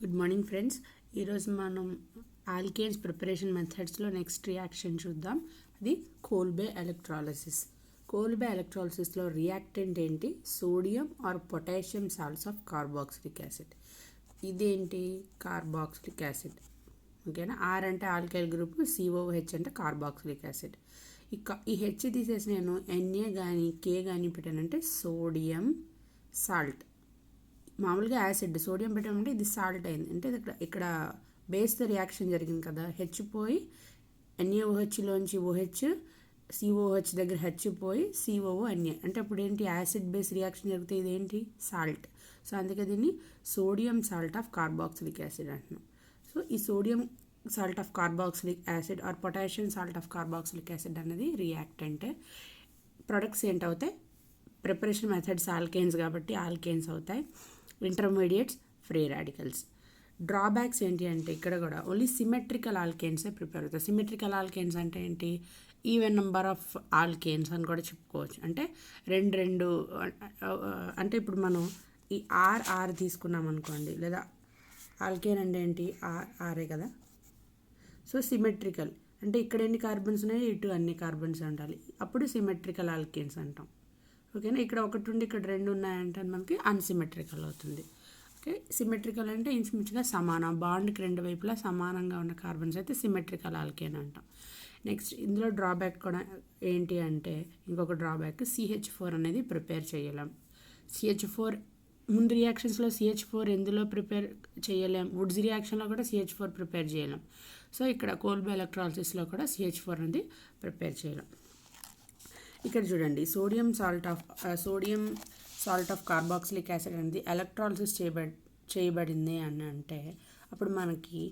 Good morning friends. ఈరోజు మనం alkanes preparation మెథడ్స్లో నెక్స్ట్ రియాక్షన్ చూద్దాం. అది కోల్బే ఎలక్ట్రాలిసిస్. కోల్బే ఎలక్ట్రాలిసిస్లో రియాక్టెంట్ ఏంటి? Sodium or potassium salts of carboxylic acid. ఇదేంటి? Carboxylic acid. ఓకేనా. ఆర్ అంటే ఆల్కైల్ గ్రూప్, సిఓహెచ్ అంటే కార్బాక్సిలిక్ యాసిడ్. ఈ హెచ్ తీసేసి నేను ఎన్ఏ కానీ కే కానీ పెట్టానంటే సోడియం సాల్ట్. మామూలుగా యాసిడ్ సోడియం పెట్టామంటే ఇది సాల్ట్ అయింది. అంటే ఇక్కడ బేస్తో రియాక్షన్ జరిగింది కదా. హెచ్ పోయి ఎన్ఏఓహెచ్లోంచి ఓహెచ్, సిఓహెచ్ దగ్గర హెచ్ పోయి సిఓఓ ఎన్ఏ, అంటే అప్పుడు ఏంటి? యాసిడ్ బేస్ రియాక్షన్ జరిగితే ఇదేంటి? సాల్ట్. సో అందుకే దీన్ని sodium salt of carboxylic acid అంటున్నాం. సో ఈ sodium salt of carboxylic acid or potassium salt of carboxylic acid అనేది రియాక్టెంట్. ప్రొడక్ట్స్ ఏంటవుతాయి? ప్రిపరేషన్ మెథడ్స్ ఆల్కేన్స్ కాబట్టి ఆల్కేన్స్ అవుతాయి. Intermediates free radicals. డ్రాబ్యాక్స్ ఏంటి అంటే ఇక్కడ కూడా ఓన్లీ సిమెట్రికల్ ఆల్కేన్సే ప్రిపేర్ అవుతాయి. సిమెట్రికల్ ఆల్కేన్స్ అంటే ఏంటి? ఈవెన్ నెంబర్ ఆఫ్ ఆల్కేన్స్ అని కూడా చెప్పుకోవచ్చు. అంటే రెండు అంటే ఇప్పుడు మనం ఈ ఆర్ తీసుకున్నాం అనుకోండి, లేదా ఆల్కేన్ అంటే ఏంటి? ఆరే కదా. సో సిమెట్రికల్ అంటే ఇక్కడ ఎన్ని కార్బన్స్ ఉన్నాయి, ఇటు అన్ని కార్బన్స్ ఉండాలి, అప్పుడు సిమెట్రికల్ ఆల్కేన్స్ అంటాం. ఓకేనా. ఇక్కడ ఒకటి ఉండి ఇక్కడ రెండు ఉన్నాయంటే మనకి అన్సిమెట్రికల్ అవుతుంది. ఓకే. సిమెట్రికల్ అంటే ఇంచుమించుగా సమానం, బాండ్కి రెండు వైపులా సమానంగా ఉన్న కార్బన్స్ అయితే సిమెట్రికల్ ఆల్కేన్ అంటాం. నెక్స్ట్ ఇందులో డ్రాబ్యాక్ కూడా ఏంటి అంటే, ఇంకొక డ్రాబ్యాక్ CH4 అనేది ప్రిపేర్ చేయలేం. CH4 ముందు రియాక్షన్స్లో CH4 ఎందులో ప్రిపేర్ చేయలేం? వుడ్స్ రియాక్షన్లో కూడా CH4 ప్రిపేర్ చేయలేం. సో ఇక్కడ కోల్బే ఎలక్ట్రాలిసిస్లో కూడా CH4 అనేది ప్రిపేర్ చేయలేం. ఇక్కడ చూడండి, sodium salt of carboxylic acid అనేది ఎలక్ట్రాలిసిస్ చేయబడింది అని అంటే అప్పుడు మనకి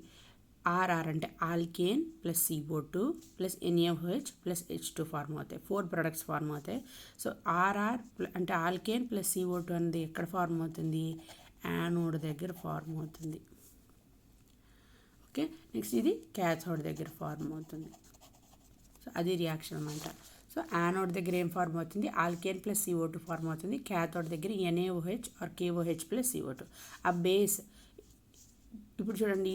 ఆర్ఆర్ అంటే alkane plus CO2 plus NaOH plus H2 form అవుతాయి. 4 ప్రొడక్ట్స్ ఫార్మ్ అవుతాయి. సో ఆర్ఆర్ అంటే ఆల్కేన్ ప్లస్ CO2 అనేది ఎక్కడ ఫార్మ్ అవుతుంది? యానోడ్ దగ్గర ఫార్మ్ అవుతుంది. ఓకే. నెక్స్ట్ ఇది క్యాథోడ్ దగ్గర ఫార్మ్ అవుతుంది. సో అది రియాక్షన్ అన్నమాట. సో యానోడ్ దగ్గర ఏం ఫార్మ్ అవుతుంది? ఆల్కేన్ ప్లస్ CO2 ఫార్మ్ అవుతుంది. క్యాథోడ్ దగ్గర NaOH are KOH plus CO2. ఆ బేస్ ఇప్పుడు చూడండి,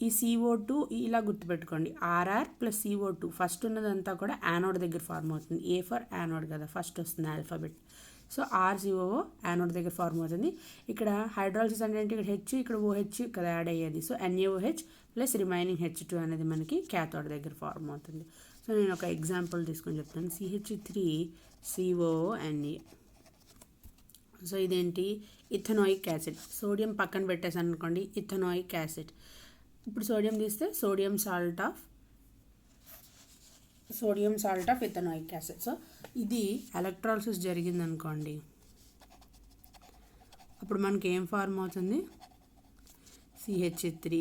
ఈ CO2 ఇలా గుర్తుపెట్టుకోండి. ఆర్ఆర్ ప్లస్ CO2 ఫస్ట్ ఉన్నదంతా కూడా యానోడ్ దగ్గర ఫార్మ్ అవుతుంది. ఏ ఫర్ యానోడ్ కదా, ఫస్ట్ వస్తుంది ఆల్ఫాబెట్. సో RCOO యానోడ్ దగ్గర ఫార్మ్ అవుతుంది. ఇక్కడ హైడ్రాలసిస్ అంటే ఇక్కడ హెచ్, ఇక్కడ OH కదా యాడ్ అయ్యేది. So NaOH plus remaining H2 అనేది మనకి క్యాథోడ్ దగ్గర ఫార్మ్ అవుతుంది. సో నేను ఒక ఎగ్జాంపుల్ తీసుకొని చెప్తాను. CH3COONA. సో ఇదేంటి? Ethanoic acid. సోడియం పక్కన పెట్టేసాను అనుకోండి, ఇథనోయిక్ యాసిడ్. ఇప్పుడు సోడియం తీస్తే sodium salt of ethanoic acid. So ఇది ఎలక్ట్రాలిసిస్ జరిగింది అనుకోండి, అప్పుడు మనకి ఏం ఫార్మ్ అవుతుంది? CH3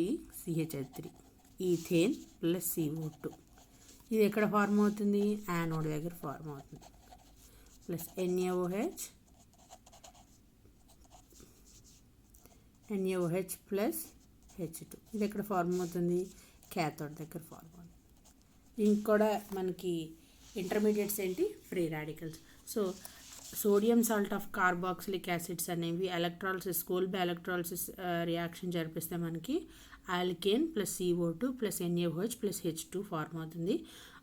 ethane plus CO2. ఇది ఎక్కడ ఫార్మ్ అవుతుంది? యానోడ్ దగ్గర ఫార్మ్ అవుతుంది. Plus NaOH plus H2. ఇది ఎక్కడ ఫార్మ్ అవుతుంది? క్యాథోడ్ దగ్గర ఫార్మ్ అవుతుంది. ఇంకోడా మనకి ఇంటర్మీడియట్స్ ఏంటి? Free radicals. So sodium salt of carboxylic acids అనేవి కోల్బే ఎలక్ట్రాలిసిస్ రియాక్షన్ జరిపిస్తే మనకి alkane plus CO2 plus NaOH plus H2 form అవుతుంది.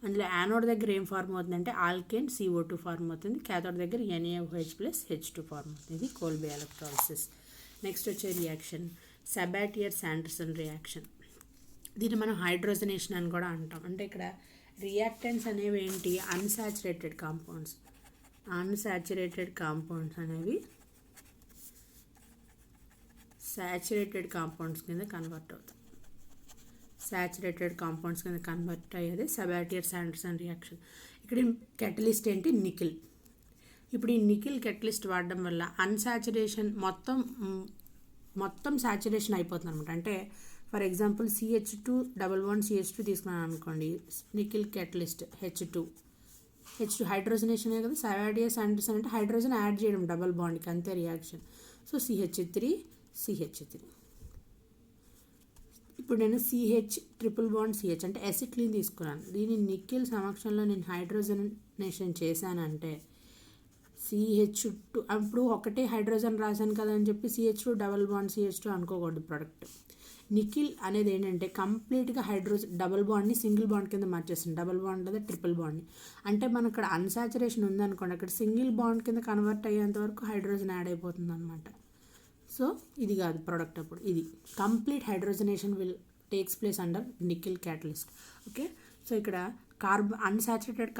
అందులో యానోడ్ దగ్గర ఏం ఫార్మ్ అవుతుందంటే ఆల్కేన్ CO2 ఫార్మ్ అవుతుంది. క్యాథోడ్ దగ్గర NaOH ప్లస్ H2 ఫార్మ్ అవుతుంది. ఇది కోల్బే ఎలక్ట్రాలిసిస్. నెక్స్ట్ వచ్చే రియాక్షన్ సబాటియర్-శాండర్సన్ రియాక్షన్. దీన్ని మనం హైడ్రోజనేషన్ అని కూడా అంటాం. అంటే ఇక్కడ రియాక్టెంట్స్ అనేవి ఏంటి? అన్సాచురేటెడ్ కాంపౌండ్స్ అనేవి సాచురేటెడ్ కాంపౌండ్స్ కింద కన్వర్ట్ అవుతాయి. అయ్యేది సబాటియర్-శాండర్సన్ రియాక్షన్. ఇక్కడ కెటలిస్ట్ ఏంటి? నికిల్. ఇప్పుడు ఈ నికిల్ కెటలిస్ట్ వాడడం వల్ల అన్సాచురేషన్ మొత్తం సాచురేషన్ అయిపోతుంది అనమాట. అంటే ఫర్ ఎగ్జాంపుల్ CH2 తీసుకున్నాను అనుకోండి, నికిల్ కెటలిస్ట్ H2 హైడ్రోజనేషన్ కదా. సబాటియర్-శాండర్సన్ అంటే హైడ్రోజన్ యాడ్ చేయడం డబల్ బాండ్కి, అంతే రియాక్షన్. సో CH3 ఇప్పుడు నేను CH3 అంటే ఎసిట్లీన్ తీసుకున్నాను. దీన్ని నికిల్ సమక్షంలో నేను హైడ్రోజనేషన్ చేశానంటే CH2 అప్పుడు ఒకటే హైడ్రోజన్ రాశాను కదా అని చెప్పి CH2 డబల్ బాండ్ CH2 అనుకోకూడదు ప్రోడక్ట్. నికిల్ అనేది ఏంటంటే కంప్లీట్గా డబుల్ బాండ్ని సింగిల్ బాండ్ కింద మార్చేస్తుంది, డబుల్ బాండ్ లేదా ట్రిపుల్ బాండ్ని. అంటే మనకు అక్కడ అన్సాచురేషన్ ఉందనుకోండి, అక్కడ సింగిల్ బాండ్ కింద కన్వర్ట్ అయ్యేంత వరకు హైడ్రోజన్ యాడ్ అయిపోతుంది అనమాట. సో ఇది కాదు ప్రోడక్ట్. అప్పుడు ఇది complete hydrogenation takes place under nickel catalyst. Okay, so ఇక్కడ అన్సాచురేటెడ్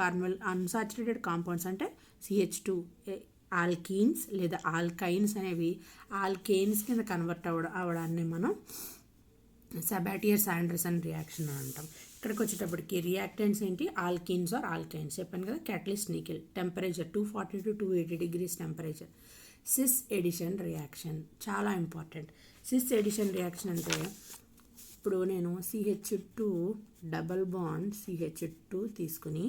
కాంపౌండ్స్ అంటే CH2 ఆల్కీన్స్ లేదా ఆల్కైన్స్ అనేవి ఆల్కేన్స్ కింద కన్వర్ట్ అవ్వడాన్ని మనం సబాటియర్ శాండర్సన్ రియాక్షన్ అని అంటాం. ఇక్కడికి వచ్చేటప్పటికి రియాక్టెంట్స్ ఏంటి, ఆల్కీన్స్ ఆర్ ఆల్కైన్స్. చెప్పాను కదా, catalyst nickel, temperature 240 to 280 degrees temperature. Cis addition reaction చాలా ఇంపార్టెంట్. సిస్ ఎడిషన్ రియాక్షన్ అంటే ఇప్పుడు నేను CH2 డబల్ బాండ్ CH2 తీసుకుని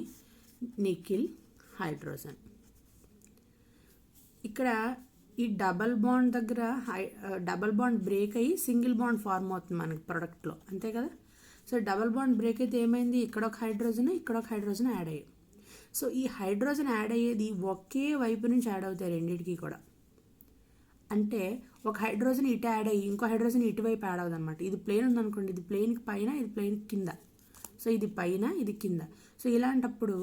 నికిల్ హైడ్రోజన్, ఇక్కడ ఈ డబల్ బాండ్ దగ్గర డబల్ బాండ్ బ్రేక్ అయ్యి సింగిల్ బాండ్ ఫార్మ్ అవుతుంది మనకి ప్రోడక్ట్లో, అంతే కదా. సో డబల్ బాండ్ బ్రేక్ అయితే ఏమైంది, ఇక్కడ ఒక హైడ్రోజన్ యాడ్ అయ్యాయి. సో ఈ హైడ్రోజన్ యాడ్ అయ్యేది ఒకే వైపు నుంచి యాడ్ అవుతాయి రెండింటికి కూడా. అంటే ఒక హైడ్రోజన్ ఇటు యాడ్ అయ్యి ఇంకో హైడ్రోజన్ ఇటువైపు యాడ్ అవుతుంది అనమాట. ఇది ప్లేన్ ఉందనుకోండి, ఇది ప్లేన్కి పైన, ఇది ప్లేన్కి కింద. సో ఇది పైన, ఇది కింద. సో ఇలాంటప్పుడు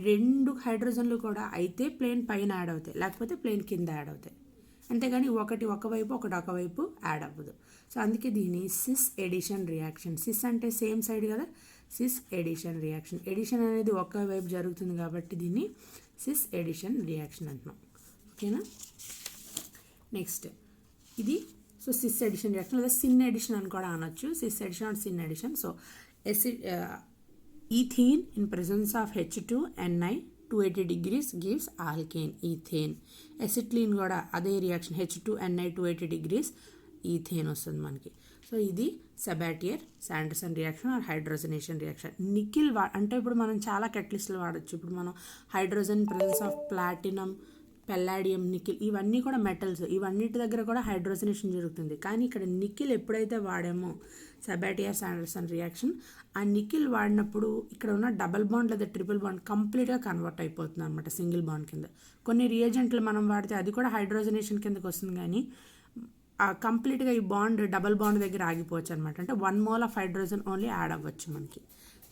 రెండు హైడ్రోజన్లు కూడా అయితే ప్లేన్ పైన యాడ్ అవుతాయి, లేకపోతే ప్లేన్ కింద యాడ్ అవుతాయి. అంతేగాని ఒకటి ఒకవైపు ఒకటి ఒకవైపు యాడ్ అవ్వదు. సో అందుకే దీన్ని సిస్ ఎడిషన్ రియాక్షన్. సిస్ అంటే సేమ్ సైడ్ కదా, సిస్ ఎడిషన్ రియాక్షన్. ఎడిషన్ అనేది ఒక్క వైపు జరుగుతుంది కాబట్టి దీన్ని సిస్ ఎడిషన్ రియాక్షన్ అంటున్నాం. ఓకేనా, నెక్స్ట్ ఇది. సో సిస్ ఎడిషన్ రియాక్షన్ లేదా సిన్ ఎడిషన్ అని కూడా అనొచ్చు, cis addition or syn addition. So ethene in presence of H2Ni 280 degrees gives alkane ethane. Acetylene కూడా అదే రియాక్షన్, H2Ni 280 degrees ఈథేన్ వస్తుంది మనకి. సో ఇది Sabatier Sanderson reaction or hydrogenation reaction. Nickel అంటే ఇప్పుడు మనం చాలా కెటలిస్ట్లు వాడచ్చు. ఇప్పుడు మనం hydrogen presence of platinum, palladium, nickel ఇవన్నీ కూడా మెటల్స్, ఇవన్నిటి దగ్గర కూడా హైడ్రోజనేషన్ జరుగుతుంది. కానీ ఇక్కడ నికిల్ ఎప్పుడైతే వాడామో సబాటియర్ శాండర్సన్ రియాక్షన్, ఆ నికిల్ వాడినప్పుడు ఇక్కడ ఉన్న డబల్ బాండ్ లేదా ట్రిపుల్ బాండ్ కంప్లీట్గా కన్వర్ట్ అయిపోతుంది అనమాట సింగిల్ బాండ్ కింద. కొన్ని రియేజెంట్లు మనం వాడితే అది కూడా హైడ్రోజనేషన్ కిందకి వస్తుంది, కానీ కంప్లీట్గా ఈ బాండ్ డబల్ బాండ్ దగ్గర ఆగిపోవచ్చు అనమాట. అంటే 1 mole of hydrogen only add అవ్వచ్చు మనకి.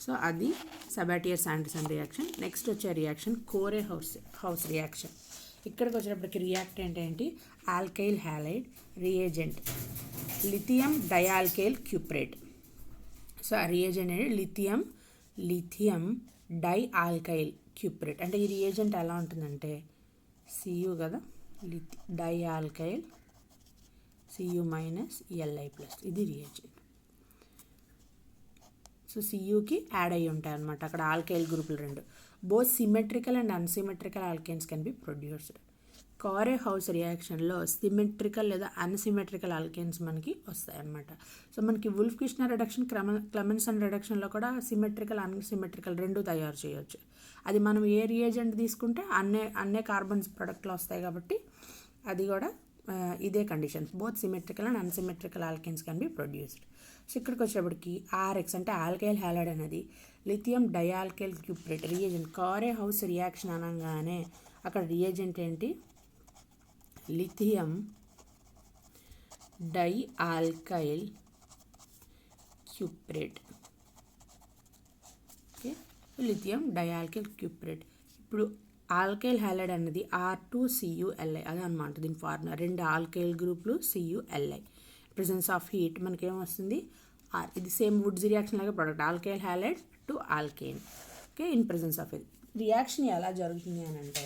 సో అది సబాటియర్ శాండర్సన్ రియాక్షన్. నెక్స్ట్ వచ్చే రియాక్షన్ కోరే హౌస్ రియాక్షన్. ఇక్కడికి వచ్చేటప్పటికి రియాక్టెంట్ ఏంటి, alkyl halide, reagent lithium dialkyl cuprate. So ఆ రియేజెంట్ ఏంటి, లిథియం డైఆల్కైల్ క్యూప్రేట్. అంటే ఈ రియేజెంట్ ఎలా ఉంటుందంటే Cu కదా, dialkyl Cu minus Li plus, ఇది రియేజెంట్. సో Cuకి యాడ్ అయ్యి ఉంటాయి అనమాట అక్కడ ఆల్కైల్ గ్రూపులు రెండు. Both symmetrical and unsymmetrical alkanes can be produced. కోరే హౌస్ రియాక్షన్లో సిమెట్రికల్ లేదా అన్సిమెట్రికల్ ఆల్కేన్స్ మనకి వస్తాయి అన్నమాట. సో మనకి వుల్ఫ్ కిష్నర్ రిడక్షన్, క్లెమెన్సన్ రిడక్షన్లో కూడా సిమెట్రికల్ అన్సిమెట్రికల్ రెండు తయారు చేయవచ్చు. అది మనం ఏ రియేజెంట్ తీసుకుంటే అన్నే కార్బన్స్ ప్రొడక్ట్లో వస్తాయి కాబట్టి అది కూడా ఇదే condition. Both symmetrical and unsymmetrical alkanes can be produced. So ఇక్కడికి వచ్చేప్పటికి RX అంటే ఆల్కైల్ హ్యాలైడ్ అనేది lithium dialkyl cuprate reagent. Corey House reaction అనగానే అక్కడ రియేజెంట్ ఏంటి, lithium dialkyl cuprate. Okay, lithium dialkyl cuprate. ఇప్పుడు ఆల్కైల్ హ్యాలైడ్ అనేది R2CuLi అదే అనమాట దీని ఫార్ములా. రెండు ఆల్కైల్ గ్రూపులు CuLi, ప్రెసెన్స్ ఆఫ్ హీట్ మనకి ఏమొస్తుంది R. ఇది సేమ్ వుడ్స్ రియాక్షన్ లాగా product, alkyl halide to alkane. Okay, in presence of ఇది. రియాక్షన్ ఎలా జరుగుతుంది అని అంటే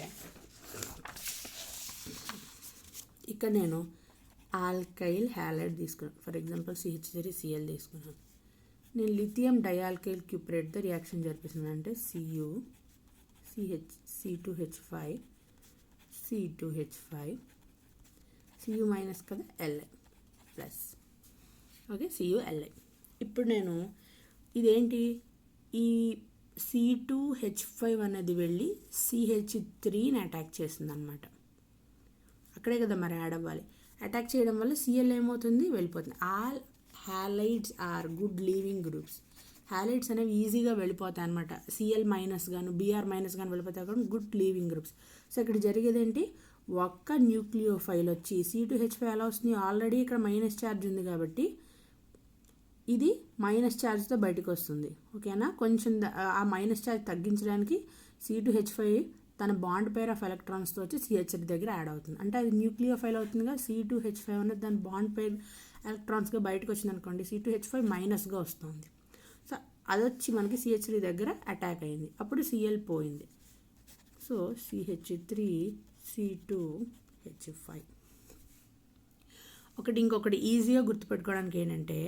ఇక్కడ నేను ఆల్కైల్ హ్యాలైడ్ తీసుకున్నాను, ఫర్ ఎగ్జాంపుల్ CH3Cl తీసుకున్నాను. నేను లిథియం డయాల్కైల్ క్యూప్రేట్తో రియాక్షన్ జరిపిస్తున్నాను అంటే C2H5 Cu మైనస్ కదా Li ప్లస్. Okay, CuLi. ఇప్పుడు నేను ఇదేంటి, ఈ C2H5 అనేది వెళ్ళి CH3ని అటాక్ చేస్తుంది అనమాట. అక్కడే కదా మరి యాడ్ అవ్వాలి. అటాక్ చేయడం వల్ల Cl ఏమవుతుంది, వెళ్ళిపోతుంది. All halides are good leaving groups. Halides అనేవి ఈజీగా వెళ్ళిపోతాయి అనమాట. Cl మైనస్ గాను Br మైనస్ గాను వెళ్ళిపోతాయి కాబట్టి గుడ్ లీవింగ్ గ్రూప్స్. సో ఇక్కడ జరిగేది ఏంటి, ఒక్క న్యూక్లియోఫైల్ వచ్చి C2H5 ఎలా వస్తుంది, ఆల్రెడీ ఇక్కడ మైనస్ ఛార్జ్ ఉంది కాబట్టి ఇది మైనస్ ఛార్జ్తో బయటకు వస్తుంది. ఓకేనా, కొంచెం ఆ మైనస్ ఛార్జ్ తగ్గించడానికి C2H5 తన బాండ్ పేర్ ఆఫ్ ఎలక్ట్రాన్స్తో వచ్చి CH3 దగ్గర యాడ్ అవుతుంది. అంటే అది న్యూక్లియోఫైల్ అవుతుందిగా. C2H5 అనేది దాని బాండ్ పేర్ ఎలక్ట్రాన్స్గా బయటకు వచ్చింది అనుకోండి, C2H5 మైనస్గా వస్తుంది. సో అది వచ్చి మనకి CH3 దగ్గర అటాక్ అయింది, అప్పుడు Cl పోయింది. So CH3C2H5. ఇంకొకటి ఈజీగా గుర్తుపెట్టుకోవడానికి ఏంటంటే,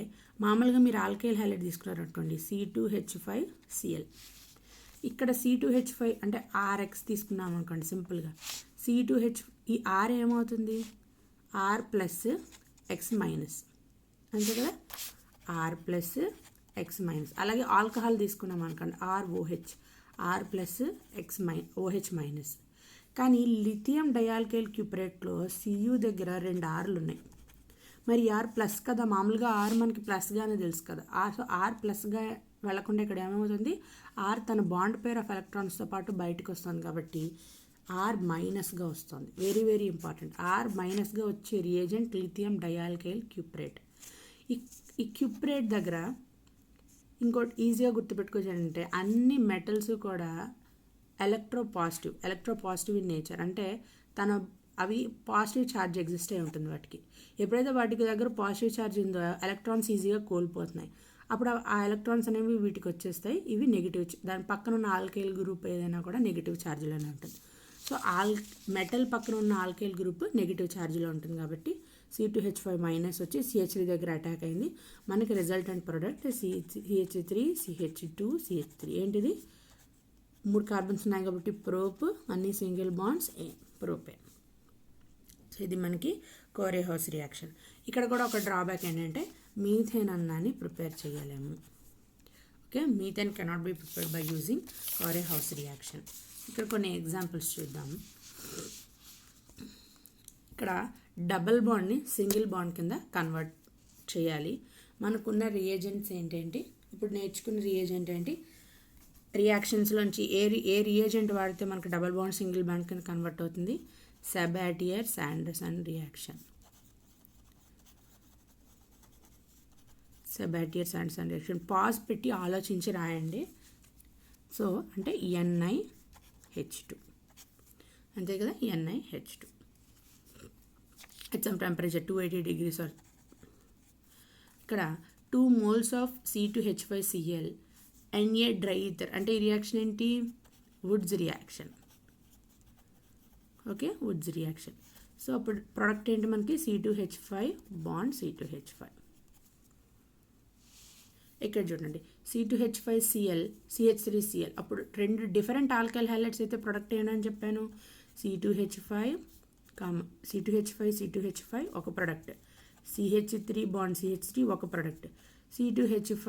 మామూలుగా మీరు ఆల్కైల్ హైలైట్ తీసుకున్నారు అనుకోండి, C2H5Cl. ఇక్కడ C2H5 అంటే RX తీసుకున్నాం అనుకోండి సింపుల్గా. C2H ఈ R ఏమవుతుంది, R ప్లస్ ఎక్స్ మైనస్, అంతే కదా, R ప్లస్ ఎక్స్ మైనస్. అలాగే ఆల్కహాల్ తీసుకున్నాం అనుకోండి, ROH, R plus OH minus. కానీ లిథియం డయాల్కైల్ క్యూప్రేట్లో Cu దగ్గర 2 Rలు ఉన్నాయి. మరి R ప్లస్ కదా, మామూలుగా R మనకి ప్లస్గానే తెలుసు కదా. సో R ప్లస్గా వెళ్ళకుండా ఇక్కడ ఏమవుతుంది, R తన బాండ్ పేర్ ఆఫ్ ఎలక్ట్రాన్స్తో పాటు బయటకు వస్తుంది కాబట్టి R మైనస్గా వస్తుంది. Very very important. R మైనస్గా వచ్చే రియేజెంట్ లిథియం డయాల్కైల్ క్యూప్రేట్. ఈ క్యూప్రేట్ దగ్గర ఇంకోటి ఈజీగా గుర్తుపెట్టుకోవాలంటే, అన్ని మెటల్స్ కూడా ఎలక్ట్రోపాజిటివ్ ఇన్ నేచర్. అంటే అవి పాజిటివ్ ఛార్జ్ ఎగ్జిస్ట్ అయి ఉంటుంది వాటికి. ఎప్పుడైతే వాటికి దగ్గర పాజిటివ్ ఛార్జ్ ఉందో ఎలక్ట్రాన్స్ ఈజీగా కోల్పోతున్నాయి. అప్పుడు ఆ ఎలక్ట్రాన్స్ అనేవి వీటికి వచ్చేస్తాయి, ఇవి నెగిటివ్. దాని పక్కన ఉన్న ఆల్కైల్ గ్రూప్ ఏదైనా కూడా నెగిటివ్ ఛార్జ్లోనే ఉంటుంది. సో మెటల్ పక్కన ఉన్న ఆల్కైల్ గ్రూప్ నెగిటివ్ ఛార్జ్లో ఉంటుంది కాబట్టి C2H5 మైనస్ వచ్చి CH3 దగ్గర అటాక్ అయింది. మనకి రిజల్టెంట్ ప్రోడక్ట్ CH3CH2CH3. ఏంటిది, 3 కార్బన్స్ ఉన్నాయి కాబట్టి ప్రోప్, అన్ని సింగిల్ బాండ్స్, ప్రోపేన్. సో ఇది మనకి కోరే హౌస్ రియాక్షన్. ఇక్కడ కూడా ఒక డ్రాబ్యాక్ ఏంటంటే, మీథేన్ అన్నాన్ని ప్రిపేర్ చేయలేము. Okay, methane cannot be prepared by using కోరే హౌస్ రియాక్షన్. ఇక్కడ కొన్ని ఎగ్జాంపుల్స్ చూద్దాం. ఇక్కడ డబల్ బాండ్ని సింగిల్ బాండ్ కింద కన్వర్ట్ చేయాలి. మనకున్న రియేజెంట్స్ ఏంటంటే, ఇప్పుడు నేర్చుకున్న రియేజెంట్ ఏంటి, రియాక్షన్స్లోంచి ఏ రియేజెంట్ వాడితే మనకు డబల్ బాండ్ సింగిల్ బాండ్ కింద కన్వర్ట్ అవుతుంది, సబాటియర్-శాండర్సన్ రియాక్షన్. పాజ్ పెట్టి ఆలోచించి రాయండి. సో అంటే NiH2, అంతే కదా, NiH2 at some temperature 280 degrees. or ఇక్కడ 2 moles of C2H5Cl Na dry ether. అంటే ఈ రియాక్షన్ ఏంటి, Woods reaction. Okay, Woods reaction. So అప్పుడు ప్రోడక్ట్ ఏంటి మనకి, C2H5 బాండ్ C2H5. ఇక్కడ చూడండి, C2H5Cl CH3Cl. అప్పుడు 2 డిఫరెంట్ ఆల్కైల్ హైలైట్స్ అయితే ప్రొడక్ట్ ఏంటని చెప్పాను, C2H5 C2H5 ఒక ప్రొడక్ట్, CH3 బాండ్ CH3 ఒక ప్రొడక్ట్, C2H5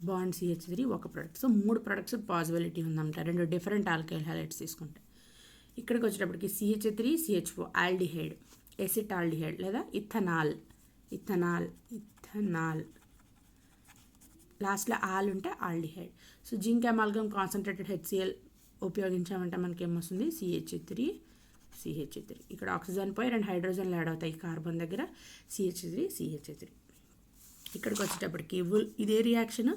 బాండ్ CH3 ఒక ప్రొడక్ట్. సో 3 ప్రొడక్ట్స్ పాసిబిలిటీ ఉందంట 2 డిఫరెంట్ ఆల్కైల్ హైలైట్స్ తీసుకుంటే. ఇక్కడికి వచ్చేటప్పటికి CH3 CH4 ఆల్డిహైడ్, ఎసిటాల్డిహైడ్ లేదా ఇథనాల్. లాస్ట్లో ఆల్ ఉంటే aldehyde. So zinc amalgam concentrated HCl ఉపయోగించామంటే మనకి ఏమొస్తుంది, CH3. ఇక్కడ ఆక్సిజన్ పోయి 2 హైడ్రోజన్లు యాడ్ అవుతాయి కార్బన్ దగ్గర, CH3. ఇక్కడికి వచ్చేటప్పటికి ఇదే రియాక్షన్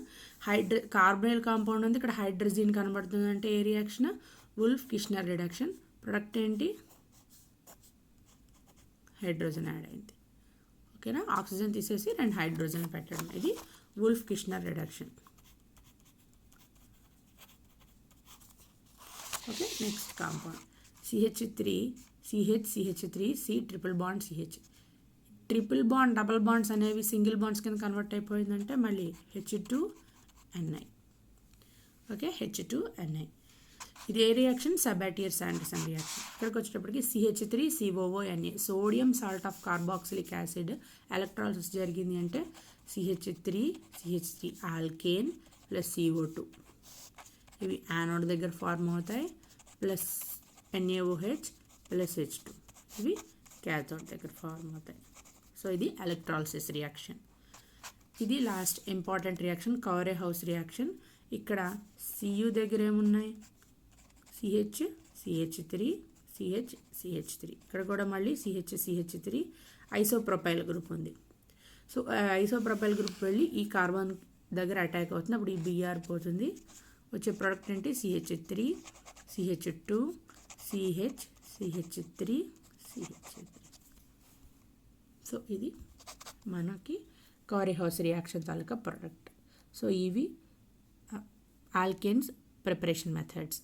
కార్బనైల్ కాంపౌండ్ ఉంది, ఇక్కడ హైడ్రోజన్ కనబడుతుంది. అంటే ఏ రియాక్షన్, వుల్ఫ్-కిష్నర్ రిడక్షన్. ప్రొడక్ట్ ఏంటి, హైడ్రోజన్ యాడ్ అయింది. ఓకేనా, ఆక్సిజన్ తీసేసి 2 హైడ్రోజన్ పెట్టడం, ఇది Wolff Kishner reduction. Okay, next compound CH3 triple bond CH. Triple bond double bonds అనేవి సింగిల్ బాండ్స్ కింద కన్వర్ట్ అయిపోయిందంటే మళ్ళీ H2Ni. Okay, H2Ni. ఇది ఏ రియాక్షన్, సబాటియర్-శాండర్సన్ రియాక్షన్. ఇక్కడికి వచ్చేటప్పటికి CH3COONA, sodium salt of carboxylic acid electrolysis జరిగింది అంటే CH3 ఆల్కేన్ ప్లస్ CO2. ఇవి యానోడ్ దగ్గర ఫార్మ్ అవుతాయి, ప్లస్ NaOH ప్లస్ H2, ఇవి క్యాథోడ్ దగ్గర ఫార్మ్ అవుతాయి. సో ఇది ఎలక్ట్రాలిసిస్ రియాక్షన్. ఇది last important reaction, Corey House reaction. ఇక్కడ Cu దగ్గర ఏమున్నాయి, CH3 CH3. ఇక్కడ కూడా మళ్ళీ CH3 ఐసోప్రొపైల్ గ్రూప్ ఉంది. సో ఐసోప్రొపైల్ గ్రూప్ వెళ్ళి ఈ కార్బన్ దగ్గర అటాక్ అవుతుంది, అప్పుడు ఈ బిఆర్ పోతుంది. వచ్చే ప్రోడక్ట్ ఏంటి CH3 CH2 CH CH3 CH3. So ఇది మనకి కారీ హౌస్ రియాక్షన్ తాలూకా ప్రోడక్ట్. సో ఇవి ఆల్కేన్స్ ప్రిపరేషన్ మెథడ్స్.